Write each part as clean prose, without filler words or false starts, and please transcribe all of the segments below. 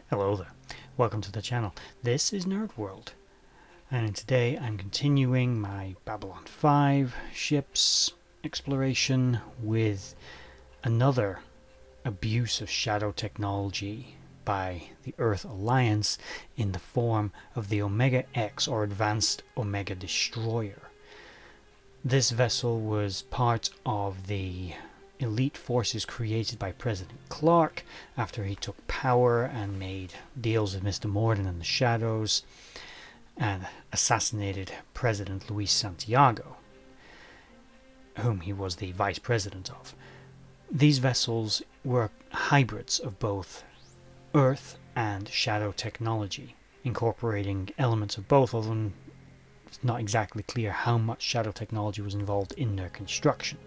Hello there, welcome to the channel. This is Nerd.World, and today I'm continuing my Babylon 5 ships exploration with another abuse of shadow technology by the Earth Alliance in the form of the Omega X, or Advanced Omega Destroyer. This vessel was part of the elite forces created by President Clarke after he took power and made deals with Mr. Morden and the Shadows and assassinated President Luis Santiago, whom he was the vice president of. These vessels were hybrids of both Earth and Shadow technology, incorporating elements of both, although it's not exactly clear how much Shadow technology was involved in their construction.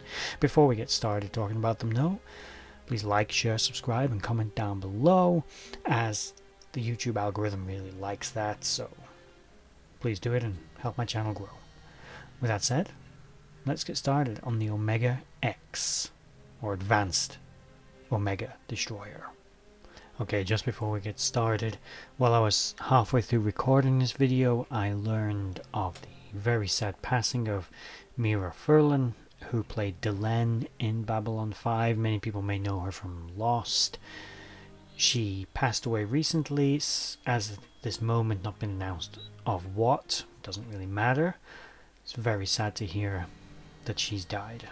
Before we get started talking about them, though, please like, share, subscribe, and comment down below, as the YouTube algorithm really likes that, so please do it and help my channel grow. With that said, let's get started on the Omega X, or Advanced Omega Destroyer. Okay, just before we get started, while I was halfway through recording this video, I learned of the very sad passing of Mira Furlin, who played Delenn in Babylon 5. Many people may know her from Lost. She passed away recently, as this moment not been announced of what, doesn't really matter. It's very sad to hear that she's died.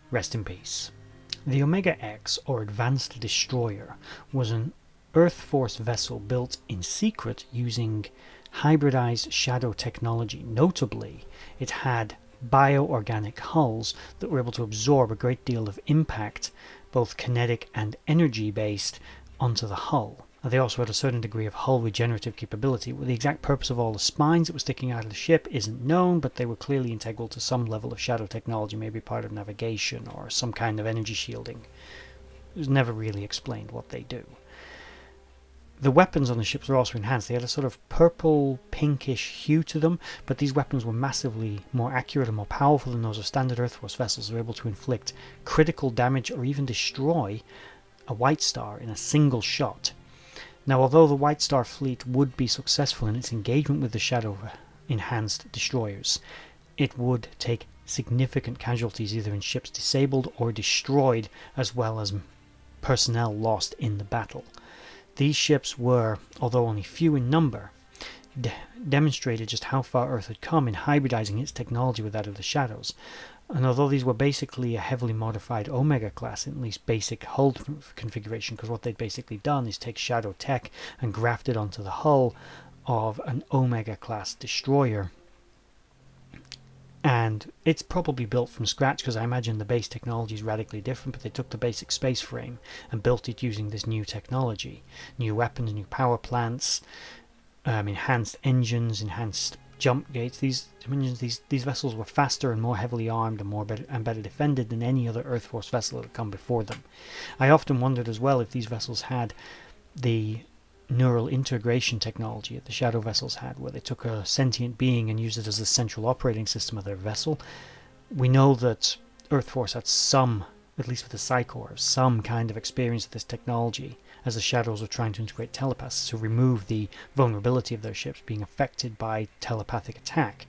Rest in peace. The Omega X, or Advanced Destroyer, was an Earth Force vessel built in secret using hybridized Shadow technology. Notably, it had bioorganic hulls that were able to absorb a great deal of impact, both kinetic and energy based, onto the hull. They also had a certain degree of hull regenerative capability. The exact purpose of all the spines that were sticking out of the ship isn't known, but they were clearly integral to some level of Shadow technology, maybe part of navigation or some kind of energy shielding. It was never really explained what they do. The weapons on the ships were also enhanced. They had a sort of purple pinkish hue to them, but these weapons were massively more accurate and more powerful than those of standard Earth Force vessels. They were able to inflict critical damage or even destroy a White Star in a single shot. Now, although the White Star fleet would be successful in its engagement with the Shadow enhanced destroyers, it would take significant casualties, either in ships disabled or destroyed, as well as personnel lost in the battle. These ships were, although only few in number, demonstrated just how far Earth had come in hybridizing its technology with that of the Shadows. And although these were basically a heavily modified Omega class, at least basic hull configuration, because what they'd basically done is take Shadow tech and graft it onto the hull of an Omega class destroyer. And it's probably built from scratch, because I imagine the base technology is radically different, but they took the basic space frame and built it using this new technology. New weapons, new power plants, enhanced engines, enhanced jump gates. These vessels were faster and more heavily armed and better defended than any other Earth Force vessel that had come before them. I often wondered as well if these vessels had the neural integration technology that the Shadow vessels had, where they took a sentient being and used it as the central operating system of their vessel. We know that Earth Force had some, at least with the Psychors, some kind of experience with this technology, as the Shadows were trying to integrate telepaths to remove the vulnerability of their ships being affected by telepathic attack.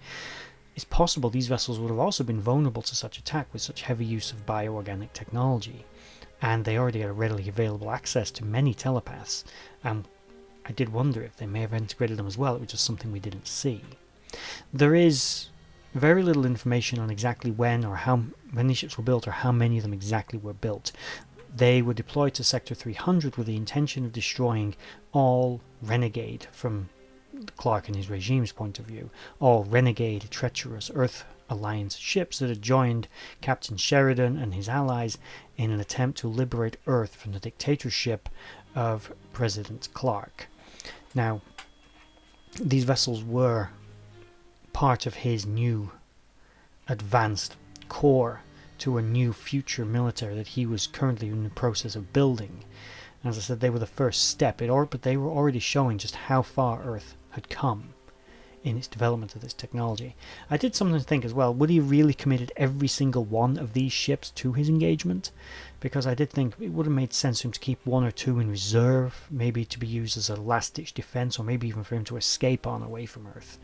It's possible these vessels would have also been vulnerable to such attack with such heavy use of bioorganic technology, and they already had readily available access to many telepaths. I did wonder if they may have integrated them as well. It was just something we didn't see. There is very little information on exactly when these ships were built, or how many of them exactly were built. They were deployed to Sector 300 with the intention of destroying all renegade, from Clarke and his regime's point of view, all renegade, treacherous Earth Alliance ships that had joined Captain Sheridan and his allies in an attempt to liberate Earth from the dictatorship of President Clarke. Now, these vessels were part of his new advanced core to a new future military that he was currently in the process of building. As I said, they were the first step, but they were already showing just how far Earth had come in its development of this technology. I did something to think as well, would he really committed every single one of these ships to his engagement? Because I did think it would have made sense for him to keep one or two in reserve, maybe to be used as a last-ditch defense, or maybe even for him to escape on away from Earth.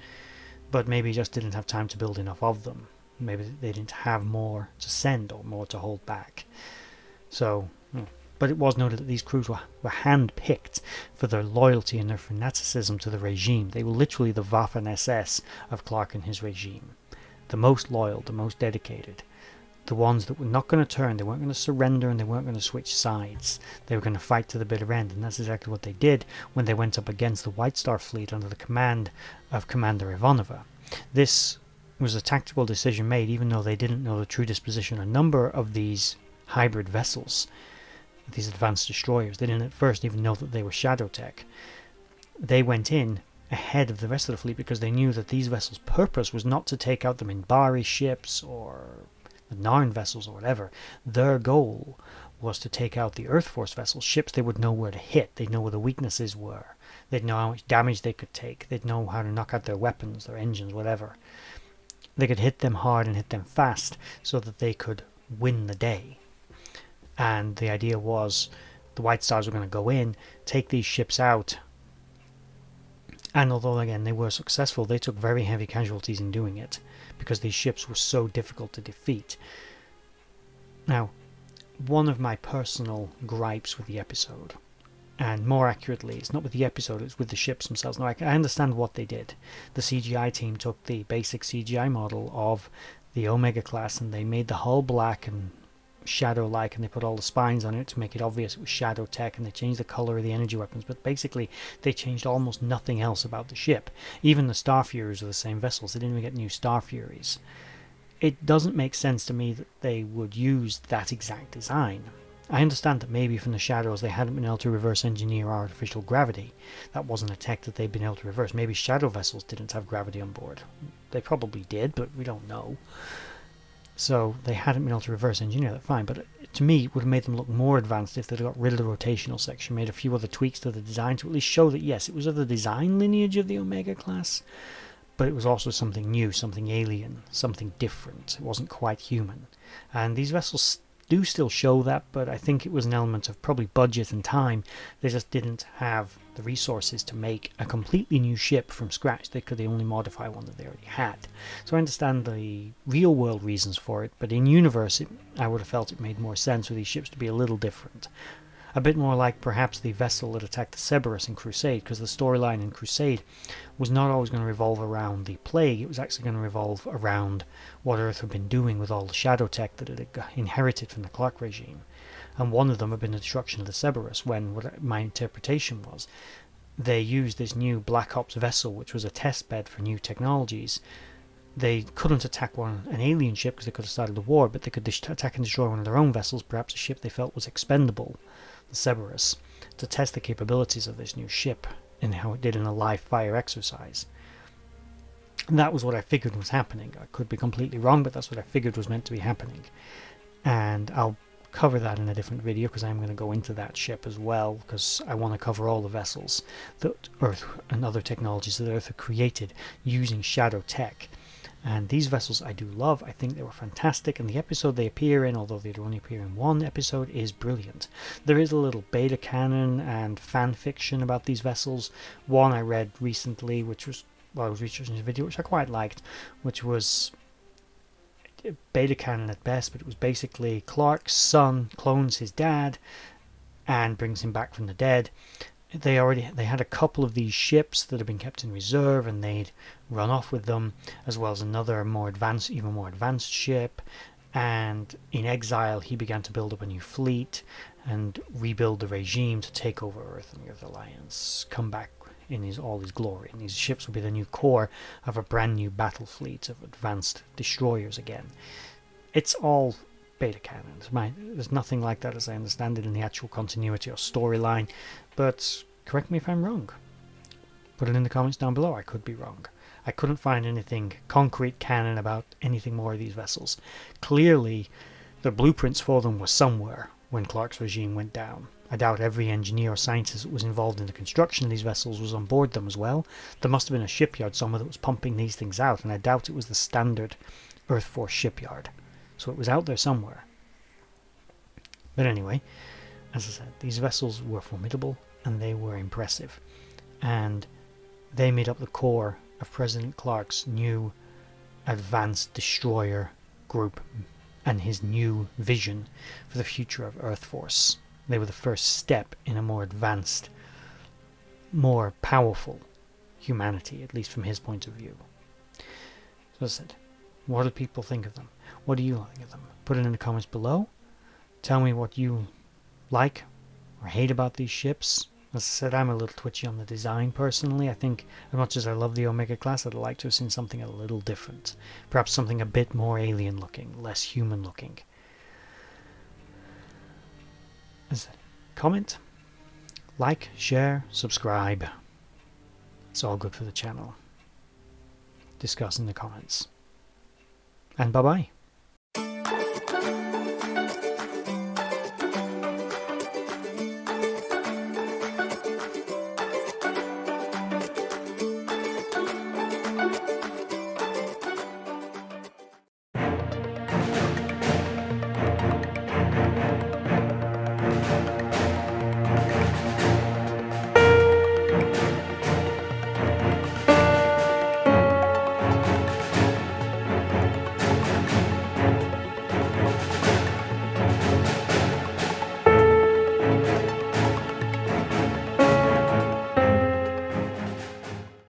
But maybe he just didn't have time to build enough of them. Maybe they didn't have more to send or more to hold back. So, but it was noted that these crews were hand-picked for their loyalty and their fanaticism to the regime. They were literally the Waffen-SS of Clarke and his regime. The most loyal, the most dedicated. The ones that were not going to turn, they weren't going to surrender, and they weren't going to switch sides. They were going to fight to the bitter end, and that's exactly what they did when they went up against the White Star fleet under the command of Commander Ivanova. This was a tactical decision made, even though they didn't know the true disposition or number of these hybrid vessels, these advanced destroyers. They didn't at first even know that they were shadow tech. They went in ahead of the rest of the fleet because they knew that these vessels' purpose was not to take out the Minbari ships or the Narn vessels or whatever. Their goal was to take out the Earth Force vessels, ships they would know where to hit. They'd know where the weaknesses were. They'd know how much damage they could take. They'd know how to knock out their weapons, their engines, whatever. They could hit them hard and hit them fast so that they could win the day. And the idea was the White Stars were going to go in, take these ships out, and although again they were successful, they took very heavy casualties in doing it because these ships were so difficult to defeat. Now, one of my personal gripes with the episode, and more accurately, it's not with the episode, it's with the ships themselves. Now, I understand what they did. The CGI team took the basic CGI model of the Omega class and they made the hull black and shadow-like, and they put all the spines on it to make it obvious it was shadow tech, and they changed the color of the energy weapons, but basically they changed almost nothing else about the ship. Even the Star Furies are the same vessels. They didn't even get new Star Furies. It doesn't make sense to me that they would use that exact design. I understand that maybe from the shadows they hadn't been able to reverse engineer artificial gravity. That wasn't a tech that they'd been able to reverse. Maybe shadow vessels didn't have gravity on board. They probably did, but we don't know. So they hadn't been able to reverse engineer that, fine, but to me it would have made them look more advanced if they'd got rid of the rotational section, made a few other tweaks to the design to at least show that yes, it was of the design lineage of the Omega class, but it was also something new, something alien, something different. It wasn't quite human. And these vessels do still show that, but I think it was an element of probably budget and time. They just didn't have the resources to make a completely new ship from scratch. They could only modify one that they already had. So I understand the real world reasons for it, but in universe I would have felt it made more sense for these ships to be a little different. A bit more like perhaps the vessel that attacked the Cerberus in Crusade, because the storyline in Crusade was not always going to revolve around the plague. It was actually going to revolve around what Earth had been doing with all the shadow tech that it had inherited from the Clarke regime. And one of them had been the destruction of the Cerberus, when what my interpretation was, they used this new Black Ops vessel, which was a test bed for new technologies. They couldn't attack an alien ship because they could have started the war, but they could attack and destroy one of their own vessels, perhaps a ship they felt was expendable, the Cerberus, to test the capabilities of this new ship and how it did in a live fire exercise. And that was what I figured was happening. I could be completely wrong, but that's what I figured was meant to be happening. And I'll cover that in a different video because I'm going to go into that ship as well, because I want to cover all the vessels that Earth and other technologies that Earth had created using shadow tech. And these vessels I do love. I think they were fantastic, and the episode they appear in, although they only appear in one episode, is brilliant. There is a little beta canon and fan fiction about these vessels. One I read recently, which was while I was researching this video, which I quite liked, which was beta canon at best, but it was basically Clarke's son clones his dad and brings him back from the dead. They had a couple of these ships that had been kept in reserve, and they'd run off with them, as well as another even more advanced ship. And in exile, he began to build up a new fleet and rebuild the regime to take over Earth and the Earth Alliance, come back in all his glory. And these ships would be the new core of a brand new battle fleet of advanced destroyers again. It's all beta canon. There's nothing like that as I understand it in the actual continuity or storyline, but correct me if I'm wrong. Put it in the comments down below. I could be wrong. I couldn't find anything concrete canon about anything more of these vessels. Clearly the blueprints for them were somewhere when Clarke's regime went down, I doubt every engineer or scientist that was involved in the construction of these vessels was on board them as well. There must have been a shipyard somewhere that was pumping these things out, and I doubt it was the standard Earth Force shipyard. So it was out there somewhere. But anyway, as I said, these vessels were formidable and they were impressive. And they made up the core of President Clarke's new advanced destroyer group and his new vision for the future of Earth Force. They were the first step in a more advanced, more powerful humanity, at least from his point of view. So as I said, what do people think of them? What do you think of them? Put it in the comments below. Tell me what you like or hate about these ships. As I said, I'm a little twitchy on the design personally. I think as much as I love the Omega class, I'd like to have seen something a little different. Perhaps something a bit more alien looking, less human looking. As I said, comment, like, share, subscribe. It's all good for the channel. Discuss in the comments. And bye-bye.